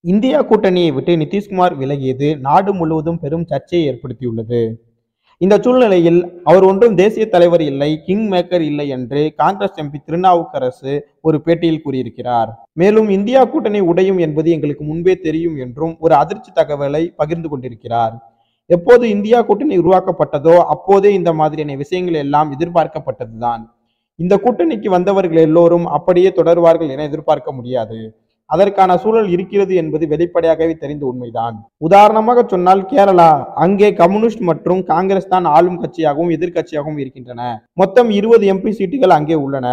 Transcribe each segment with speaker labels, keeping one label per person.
Speaker 1: India கூட்டணியை விட்டு நிதிஷ்குமார் விலகியது நாடு முழுவதும் பெரும் சர்ச்சையை ஏற்படுத்தியுள்ளது. இந்த சூழ்நிலையில் அவர் ஒன்றும் தேசிய தலைவர் இல்லை, கிங் மேக்கர் இல்லை என்று காங்கிரஸ் எம்பி திருநாவுக்கரசு ஒரு பேட்டியில் கூறியிருக்கிறார். மேலும் இந்தியா கூட்டணி உடையும் என்பது எங்களுக்கு முன்பே தெரியும் என்றும் ஒரு அதிர்ச்சி தகவலை பகிர்ந்து கொண்டிருக்கிறார். எப்போது இந்தியா கூட்டணி உருவாக்கப்பட்டதோ அப்போதே இந்த மாதிரியான விஷயங்கள் எல்லாம் எதிர்பார்க்கப்பட்டதுதான். இந்த கூட்டணிக்கு வந்தவர்கள் எல்லோரும் அப்படியே தொடர்வார்கள் என எதிர்பார்க்க முடியாது. அதற்கான சூழல் இருக்கிறது என்பது வெளிப்படையாகவே தெரிந்த உண்மைதான். உதாரணமாக சொன்னால் கேரளா, அங்கே கம்யூனிஸ்ட் மற்றும் காங்கிரஸ் தான் ஆளும் கட்சியாகவும் எதிர்கட்சியாகவும் இருக்கின்றன. மொத்தம் 20 எம்பி சீட்டுகள் அங்கே உள்ளன.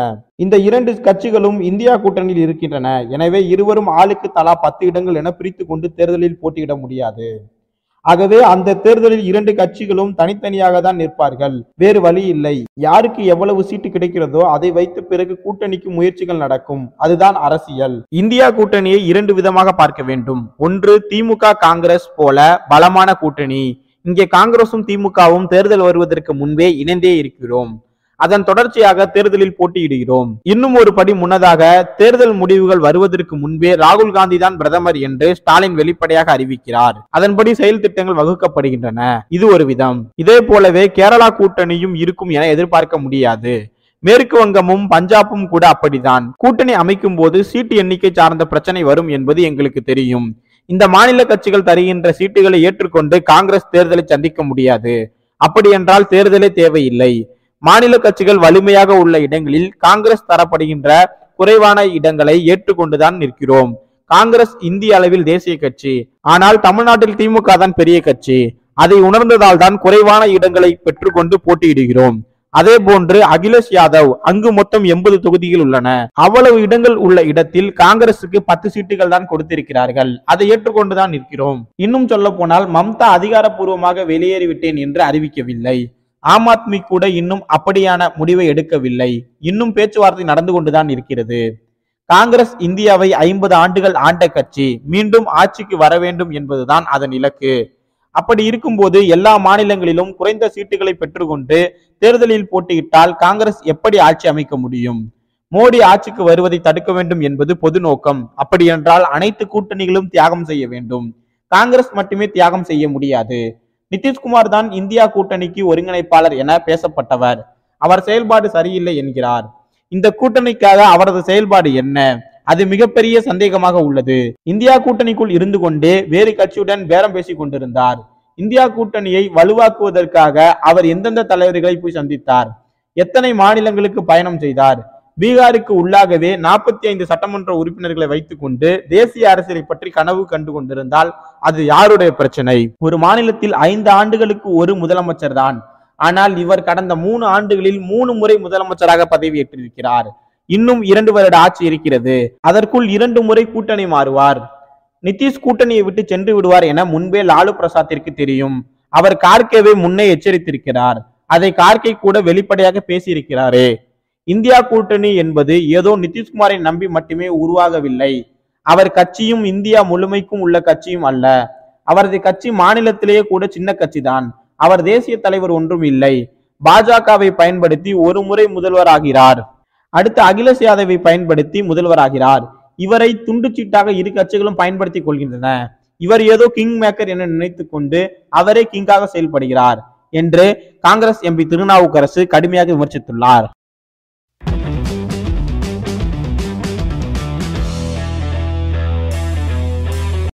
Speaker 1: இந்த இரண்டு கட்சிகளும் இந்தியா கூட்டணியில் இருக்கின்றன. எனவே இருவரும் ஆளுக்கு தலா 10 இடங்கள் என பிரித்து கொண்டு தேர்தலில் போட்டியிட முடியாது. ஆகவே அந்த தேர்தலில் இரண்டு கட்சிகளும் தனித்தனியாக தான் நிற்பார்கள், வேறு வழி இல்லை. யாருக்கு எவ்வளவு சீட்டு கிடைக்கிறதோ அதை வைத்து பிறகு கூட்டணிக்கு முயற்சிகள் நடக்கும். அதுதான் அரசியல். இந்தியா கூட்டணியை இரண்டு விதமாக பார்க்க வேண்டும். ஒன்று, திமுக காங்கிரஸ் போல பலமான கூட்டணி. இங்கே காங்கிரசும் திமுகவும் தேர்தல் வருவதற்கு முன்பே இணைந்தே இருக்கிறோம். அதன் தொடர்ச்சியாக தேர்தலில் போட்டியிடுகிறோம். இன்னும் ஒரு படி முன்னதாக தேர்தல் முடிவுகள் வருவதற்கு முன்பே ராகுல் காந்தி தான் பிரதமர் என்று ஸ்டாலின் வெளிப்படையாக அறிவிக்கிறார். அதன்படி செயல் திட்டங்கள் வகுக்கப்படுகின்றன. இது ஒரு விதம். இதே போலவே கேரளா கூட்டணியும் இருக்கும் என எதிர்பார்க்க முடியாது. மேற்கு வங்கமும் பஞ்சாபும் கூட அப்படித்தான். கூட்டணி அமைக்கும் போது சீட்டு எண்ணிக்கை சார்ந்த பிரச்சனை வரும் என்பது எங்களுக்கு தெரியும். இந்த மாநில கட்சிகள் தருகின்ற சீட்டுகளை ஏற்றுக்கொண்டு காங்கிரஸ் தேர்தலை சந்திக்க முடியாது. அப்படி என்றால் தேர்தலே தேவையில்லை. மாநில கட்சிகள் வலிமையாக உள்ள இடங்களில் காங்கிரஸ் தரப்படுகின்ற குறைவான இடங்களை ஏற்றுக்கொண்டுதான் நிற்கிறோம். காங்கிரஸ் இந்திய அளவில் தேசிய கட்சி, ஆனால் தமிழ்நாட்டில் திமுக தான் பெரிய கட்சி. அதை உணர்ந்ததால் தான் குறைவான இடங்களை பெற்றுக்கொண்டு போட்டியிடுகிறோம். அதே போன்று அகிலேஷ் யாதவ், அங்கு மொத்தம் 80 தொகுதிகள் உள்ளன. அவ்வளவு இடங்கள் உள்ள இடத்தில் காங்கிரசுக்கு 10 சீட்டுகள் தான் கொடுத்திருக்கிறார்கள். அதை ஏற்றுக்கொண்டுதான் நிற்கிறோம். இன்னும் சொல்ல போனால் மம்தா அதிகாரப்பூர்வமாக வெளியேறிவிட்டேன் என்று அறிவிக்கவில்லை. ஆம் ஆத்மி கூட இன்னும் அப்படியான முடிவை எடுக்கவில்லை. இன்னும் பேச்சுவார்த்தை நடந்து கொண்டுதான் இருக்கிறது. காங்கிரஸ் இந்தியாவை 50 ஆண்டுகள் ஆண்ட கட்சி, மீண்டும் ஆட்சிக்கு வர வேண்டும் என்பதுதான் அதன் இலக்கு. அப்படி இருக்கும்போது எல்லா மாநிலங்களிலும் குறைந்த சீட்டுகளை பெற்றுக்கொண்டு தேர்தலில் போட்டியிட்டால் காங்கிரஸ் எப்படி ஆட்சி அமைக்க முடியும்? மோடி ஆட்சிக்கு வருவதை தடுக்க வேண்டும் என்பது பொது நோக்கம். அப்படி என்றால் அனைத்து கூட்டணிகளும் தியாகம் செய்ய வேண்டும். காங்கிரஸ் மட்டுமே தியாகம் செய்ய முடியாது. நிதிஷ்குமார் தான் இந்தியா கூட்டணிக்கு ஒருங்கிணைப்பாளர் என பேசப்பட்டவர். அவர் செயல்பாடு சரியில்லை என்கிறார். இந்த கூட்டணிக்காக அவரது செயல்பாடு என்ன? அது மிகப்பெரிய சந்தேகமாக உள்ளது. இந்தியா கூட்டணிக்குள் இருந்து கொண்டே வேறு கட்சியுடன் பேரம் பேசிக் கொண்டிருந்தார். இந்தியா கூட்டணியை வலுவாக்குவதற்காக அவர் எந்தெந்த தலைவர்களை போய் சந்தித்தார்? எத்தனை மாநிலங்களுக்கு பயணம் செய்தார்? பீகாருக்கு உள்ளாகவே 45 சட்டமன்ற உறுப்பினர்களை வைத்துக் கொண்டு தேசிய அரசியலை பற்றி கனவு கண்டு கொண்டிருந்தால் அது யாருடைய பிரச்சனை? ஒரு மாநிலத்தில் 5 ஆண்டுகளுக்கு ஒரு முதலமைச்சர் தான். ஆனால் இவர் கடந்த 3 ஆண்டுகளில் 3 முறை முதலமைச்சராக பதவியேற்றிருக்கிறார். இன்னும் 2 வருட ஆட்சி இருக்கிறது. அதற்குள் 2 முறை கூட்டணி மாறுவார். நிதிஷ் கூட்டணியை விட்டு சென்று விடுவார் என முன்பே லாலு பிரசாத்திற்கு தெரியும். அவர் கார்கேவை முன்னே எச்சரித்திருக்கிறார். அதை கார்கே கூட வெளிப்படையாக பேசியிருக்கிறாரே. இந்தியா கூட்டணி என்பது ஏதோ நிதிஷ்குமாரை நம்பி மட்டுமே உருவாகவில்லை. அவர் கட்சியும் இந்தியா முழுமைக்கும் உள்ள கட்சியும் அல்ல. அவரது கட்சி மாநிலத்திலேயே கூட சின்ன கட்சி தான். அவர் தேசிய தலைவர் ஒன்றும் இல்லை. பாஜகவை பயன்படுத்தி ஒரு முறை முதல்வராகிறார். அடுத்து அகிலேஷ் யாதவை பயன்படுத்தி முதல்வராகிறார். இவரை துண்டு சீட்டாக இரு கட்சிகளும் பயன்படுத்திக் கொள்கின்றன. இவர் ஏதோ கிங் மேக்கர் என நினைத்துக் கொண்டு அவரே கிங்காக செயல்படுகிறார் என்று காங்கிரஸ் எம்பி திருநாவுக்கரசு கடுமையாக விமர்சித்துள்ளார்.